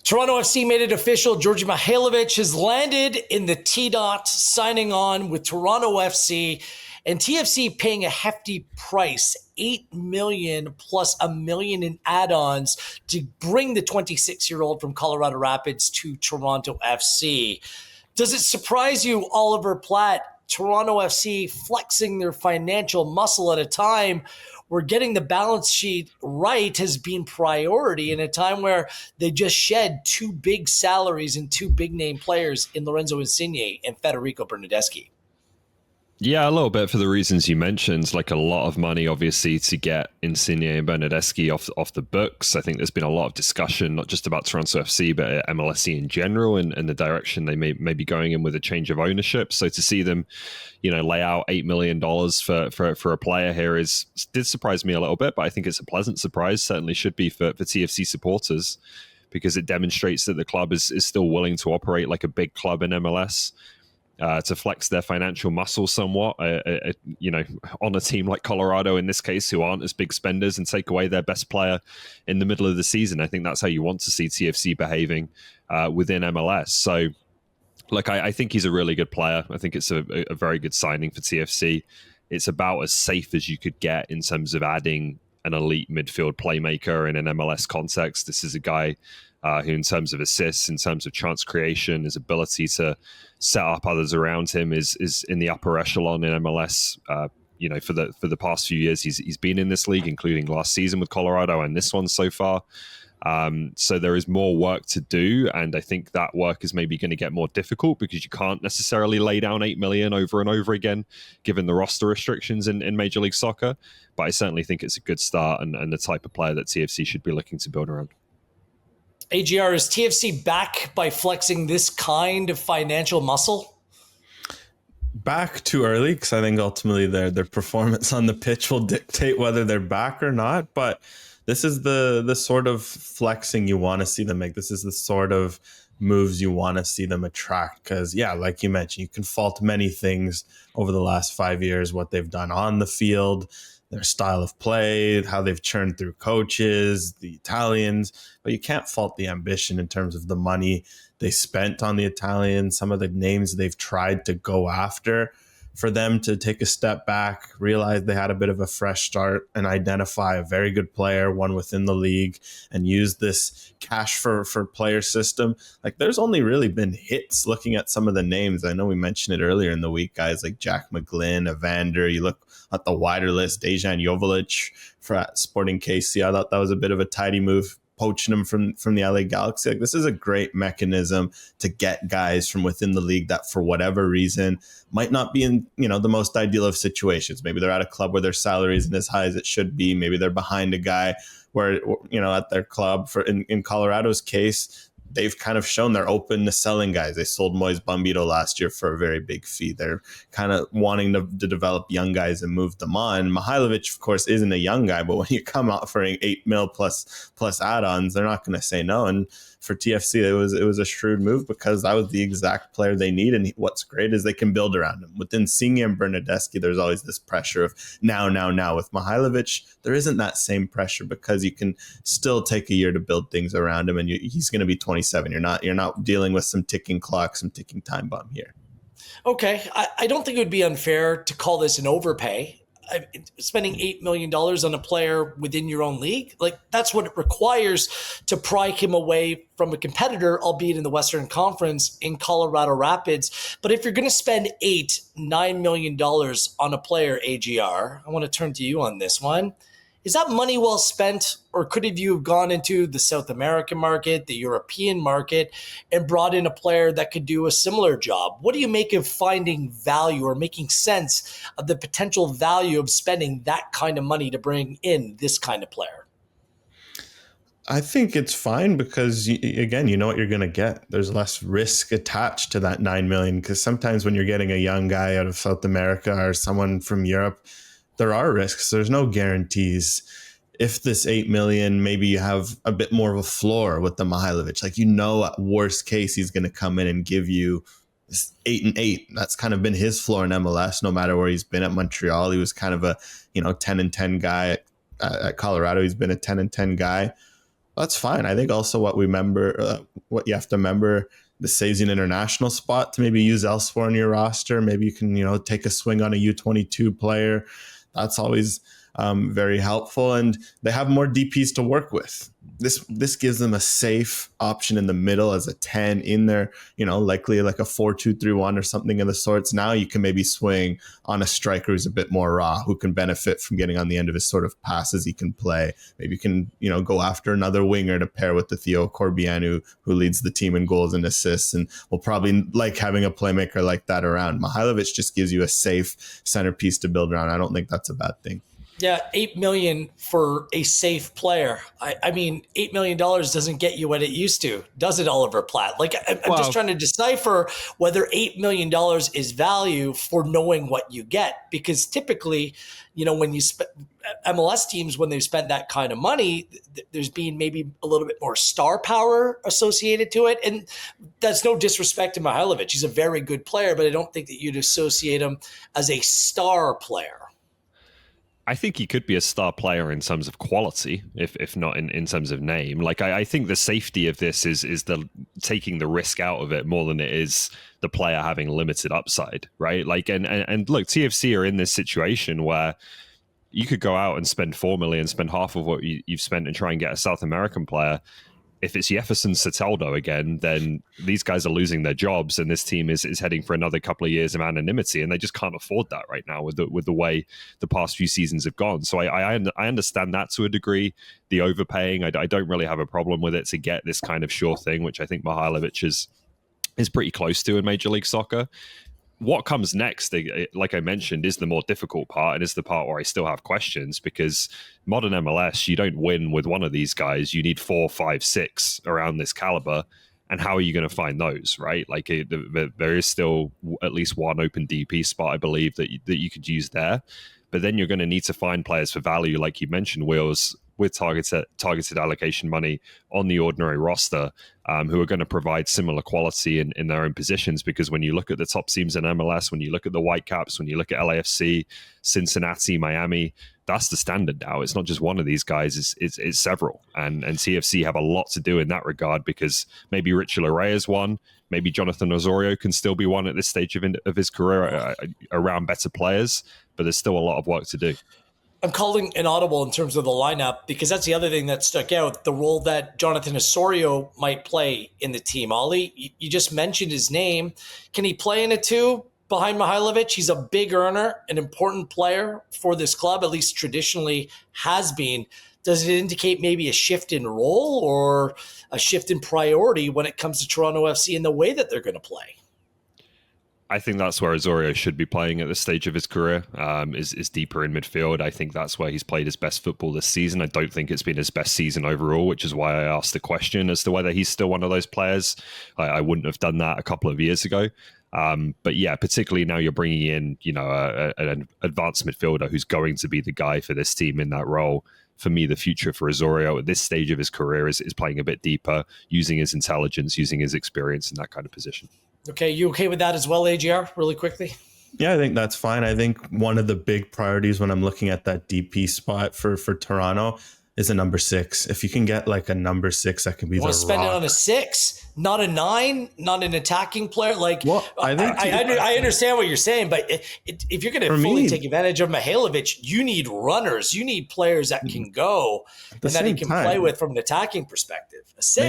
Toronto FC made it official. Djordje Mihailovic has landed in the T-Dot, signing on with Toronto FC, and TFC paying a hefty price, $8 million plus $1 million in add-ons to bring the 26-year-old from Colorado Rapids to Toronto FC. Does it surprise you, Oliver Platt, Toronto FC flexing their financial muscle at a time where getting the balance sheet right has been priority in a time where they just shed two big salaries and two big name players in Lorenzo Insigne and Federico Bernardeschi? Yeah, a little bit for the reasons you mentioned, like a lot of money, obviously, to get Insigne and Bernardeschi off the books. I think there's been a lot of discussion, not just about Toronto FC, but MLSE in general, and the direction they may be going in with a change of ownership. So to see them, lay out $8 million for a player here did surprise me a little bit, but I think it's a pleasant surprise, certainly should be for TFC supporters, because it demonstrates that the club is still willing to operate like a big club in MLS. To flex their financial muscle somewhat, on a team like Colorado in this case, who aren't as big spenders, and take away their best player in the middle of the season. I think that's how you want to see TFC behaving within MLS. So, I think he's a really good player. I think it's a very good signing for TFC. It's about as safe as you could get in terms of adding an elite midfield playmaker in an MLS context. This is a guy who, in terms of assists, in terms of chance creation, his ability to set up others around him is in the upper echelon in MLS. For the past few years, he's been in this league, including last season with Colorado and this one so far. So there is more work to do, and I think that work is maybe going to get more difficult because you can't necessarily lay down $8 million over and over again, given the roster restrictions in Major League Soccer. But I certainly think it's a good start and the type of player that TFC should be looking to build around. AGR, is TFC back by flexing this kind of financial muscle? Back too early, because I think ultimately their performance on the pitch will dictate whether they're back or not. But this is the sort of flexing you want to see them make. This is the sort of moves you want to see them attract. Because, like you mentioned, you can fault many things over the last 5 years, what they've done on the field, their style of play, how they've churned through coaches, the Italians, but you can't fault the ambition in terms of the money they spent on the Italians, some of the names they've tried to go after. For them to take a step back, realize they had a bit of a fresh start, and identify a very good player, one within the league, and use this cash for player system. There's only really been hits looking at some of the names. I know we mentioned it earlier in the week, guys like Jack McGlynn, Evander. You look at the wider list, Dejan Joveljic for Sporting KC. I thought that was a bit of a tidy move, poaching him from the LA Galaxy. This is a great mechanism to get guys from within the league that, for whatever reason, might not be in the most ideal of situations. Maybe they're at a club where their salary isn't as high as it should be. Maybe they're behind a guy where at their club. In Colorado's case, they've kind of shown they're open to selling guys. They sold Moise Bambito last year for a very big fee. They're kind of wanting to develop young guys and move them on. Mihailovic, of course, isn't a young guy, but when you come out for $8 million plus add-ons, they're not going to say no. And for TFC, it was a shrewd move because that was the exact player they need. And what's great is they can build around him. With Insigne and Bernardeschi, there's always this pressure of now. With Mihailovic, there isn't that same pressure because you can still take a year to build things around him, and he's going to be 27. You're not dealing with some ticking clock, some ticking time bomb here. Okay, I don't think it would be unfair to call this an overpay. Spending $8 million on a player within your own league, that's what it requires to pry him away from a competitor, albeit in the Western Conference, in Colorado Rapids. But if you're going to spend $9 million on a player, AGR, I want to turn to you on this one. Is that money well spent, or could you have gone into the South American market, the European market, and brought in a player that could do a similar job? What do you make of finding value or making sense of the potential value of spending that kind of money to bring in this kind of player? I think it's fine because, again, you know what you're going to get. There's less risk attached to that $9 million, because sometimes when you're getting a young guy out of South America or someone from Europe, there are risks. There's no guarantees. If this $8 million, maybe you have a bit more of a floor with the Mihailovic. At worst case, he's going to come in and give you 8-8. That's kind of been his floor in MLS. No matter where he's been. At Montreal, he was kind of a 10-10 guy. At Colorado, he's been a 10-10 guy. That's fine. I think also what we remember what you have to remember, this saves you an international spot to maybe use elsewhere on your roster. Maybe you can, take a swing on a U22 player. That's always very helpful. And they have more DPs to work with. This gives them a safe option in the middle as a 10 in there, likely like a 4-2-3-1 or something of the sorts. Now you can maybe swing on a striker who's a bit more raw, who can benefit from getting on the end of his sort of passes he can play. Maybe you can, go after another winger to pair with the Theo Corbianu, who leads the team in goals and assists, and will probably like having a playmaker like that around. Mihailovic just gives you a safe centerpiece to build around. I don't think that's a bad thing. Yeah, $8 million for a safe player. I mean, $8 million doesn't get you what it used to, does it, Oliver Platt? Like, I'm just trying to decipher whether $8 million is value for knowing what you get. Because typically, when you MLS teams, when they've spent that kind of money, there's been maybe a little bit more star power associated to it. And that's no disrespect to Mihailovic. He's a very good player, but I don't think that you'd associate him as a star player. I think he could be a star player in terms of quality, if not in terms of name. Like, I think the safety of this is the taking the risk out of it more than it is the player having limited upside, right? Like, and look, TFC are in this situation where you could go out and spend $4 million, spend half of what you've spent, and try and get a South American player. If it's Jefferson Soteldo again, then these guys are losing their jobs, and this team is heading for another couple of years of anonymity, and they just can't afford that right now with the way the past few seasons have gone. So I understand that to a degree. The overpaying, I don't really have a problem with it to get this kind of sure thing, which I think Mihailovic is pretty close to in Major League Soccer. What comes next, like I mentioned, is the more difficult part, and is the part where I still have questions, because modern MLS, you don't win with one of these guys. You need 4, 5, 6 around this caliber. And how are you going to find those, right? Like, there is still at least one open DP spot, I believe, that you could use there. But then you're going to need to find players for value, like you mentioned, Wheels, with targeted allocation money on the ordinary roster, who are going to provide similar quality in their own positions. Because when you look at the top teams in MLS, when you look at the Whitecaps, when you look at LAFC, Cincinnati, Miami, that's the standard now. It's not just one of these guys, it's several. And TFC have a lot to do in that regard, because maybe Richie Larrea is one, maybe Jonathan Osorio can still be one at this stage of his career around better players, but there's still a lot of work to do. I'm calling an audible in terms of the lineup, because that's the other thing that stuck out, the role that Jonathan Osorio might play in the team. Ollie, you just mentioned his name. Can he play in a 2 behind Mihailovic? He's a big earner, an important player for this club, at least traditionally has been. Does it indicate maybe a shift in role or a shift in priority when it comes to Toronto FC and the way that they're going to play? I think that's where Osorio should be playing at this stage of his career, is deeper in midfield. I think that's where he's played his best football this season. I don't think it's been his best season overall, which is why I asked the question as to whether he's still one of those players. I wouldn't have done that a couple of years ago. But yeah, particularly now you're bringing in, an advanced midfielder who's going to be the guy for this team in that role. For me, the future for Osorio at this stage of his career is playing a bit deeper, using his intelligence, using his experience in that kind of position. Okay, you okay with that as well, AGR, really quickly? Yeah, I think that's fine. I think one of the big priorities when I'm looking at that DP spot for Toronto is a number 6. If you can get like a number 6 that can be the spend it on a 6, not a 9, not an attacking player. Like, well, I understand what you're saying, but if you're going to fully take advantage of Mihailovic, you need runners. You need players that can go and that he can play with from an attacking perspective. A 6.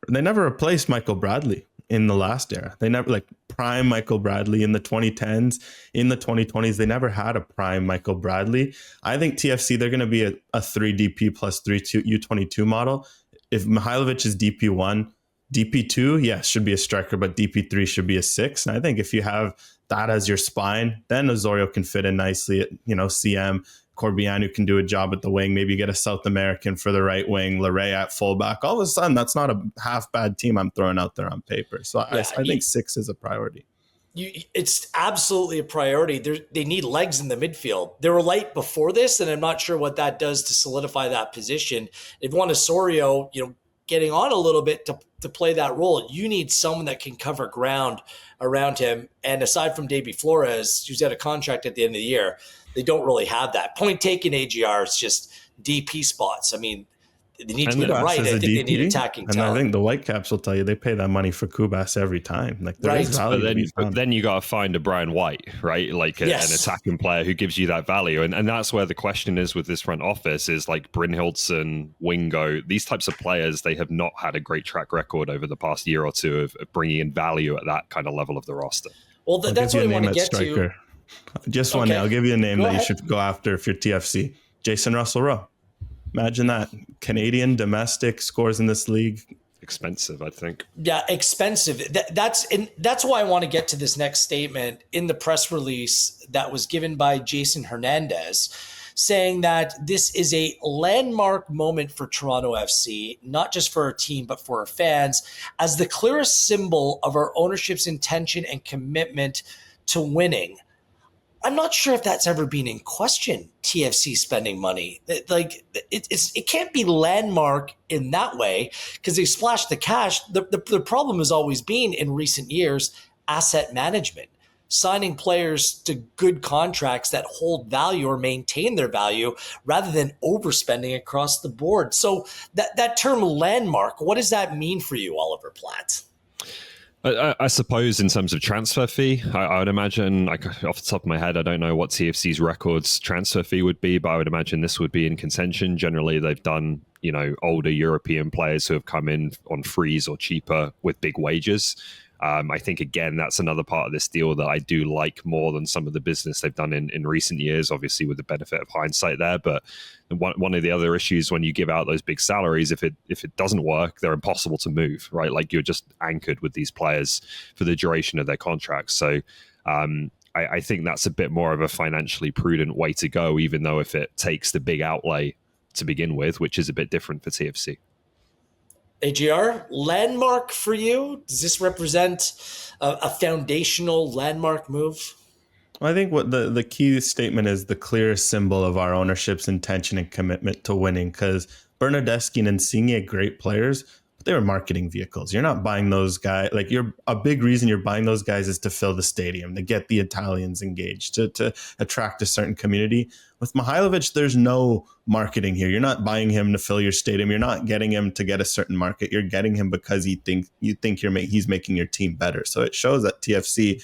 They never replaced Michael Bradley in the last era. They never, like, prime Michael Bradley in the 2010s, in the 2020s, they never had a prime Michael Bradley. I think TFC, they're going to be a 3 DP plus 3 U22 model. If Mihailovic is DP1, DP2, yes, should be a striker, but DP3 should be a 6. And I think if you have that as your spine, then Osorio can fit in nicely at, CM. Corbianu can do a job at the wing. Maybe get a South American for the right wing, Larrea at fullback. All of a sudden, that's not a half bad team I'm throwing out there on paper. So I think 6 is a priority. It's absolutely a priority. They need legs in the midfield. They were light before this, and I'm not sure what that does to solidify that position. They've won Osorio, getting on a little bit to play that role. You need someone that can cover ground around him. And aside from Davy Flores, who's got a contract at the end of the year, they don't really have that. Point taken, AGR, it's just DP spots. I mean, they need to And get it Kubas right. I is a think they need DP, attacking and talent. I think the Whitecaps will tell you they pay that money for Kubas every time. Like there is Right. value to be But found. then you got to find a Brian White, right? Like an Yes. attacking player who gives you that value. And that's where the question is with this front office is like Brynhildsen, Wingo, these types of players, they have not had a great track record over the past year or two of bringing in value at that kind of level of the roster. Well, I'll that's give what you I a want name to at get to. striker. Just one Okay. name. I'll give you a name Go that ahead. you should go after if you're TFC. Jason Russell Rowe. Imagine that. Canadian, domestic, scores in this league. Expensive, I think. Yeah, expensive. That's why I want to get to this next statement in the press release that was given by Jason Hernandez, saying that this is a landmark moment for Toronto FC, not just for our team, but for our fans, as the clearest symbol of our ownership's intention and commitment to winning. I'm not sure if that's ever been in question, TFC spending money. It can't be landmark in that way because they splashed the cash. The problem has always been in recent years, asset management, signing players to good contracts that hold value or maintain their value rather than overspending across the board. So that term landmark, what does that mean for you, Oliver Platt? I suppose in terms of transfer fee, I would imagine, like off the top of my head, I don't know what TFC's records transfer fee would be, but I would imagine this would be in contention. Generally, they've done, older European players who have come in on frees or cheaper with big wages. I think, again, that's another part of this deal that I do like more than some of the business they've done in recent years, obviously with the benefit of hindsight there. But one of the other issues when you give out those big salaries, if it doesn't work, they're impossible to move, right? Like you're just anchored with these players for the duration of their contracts. So I think that's a bit more of a financially prudent way to go, even though if it takes the big outlay to begin with, which is a bit different for TFC. AGR, landmark for you? Does this represent a foundational landmark move? Well, I think what the key statement is the clearest symbol of our ownership's intention and commitment to winning, because Bernardeschi and Insigne, great players, but they were marketing vehicles. You're not buying those guys. Like a big reason you're buying those guys is to fill the stadium, to get the Italians engaged, to attract a certain community. With Mihailovic, there's no marketing here. You're not buying him to fill your stadium. You're not getting him to get a certain market. You're getting him because you think he's making your team better. So it shows that TFC,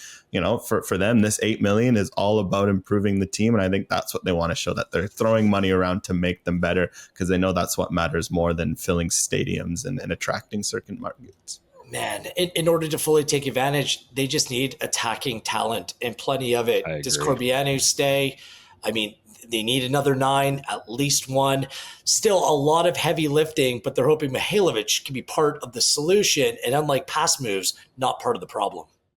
for them, this $8 million is all about improving the team, and I think that's what they want to show, that they're throwing money around to make them better because they know that's what matters more than filling stadiums and attracting certain markets. Man, in order to fully take advantage, they just need attacking talent and plenty of it. Does Corbianu stay? I mean, they need another 9, at least one. Still a lot of heavy lifting, but they're hoping Mihailovic can be part of the solution and, unlike past moves, not part of the problem.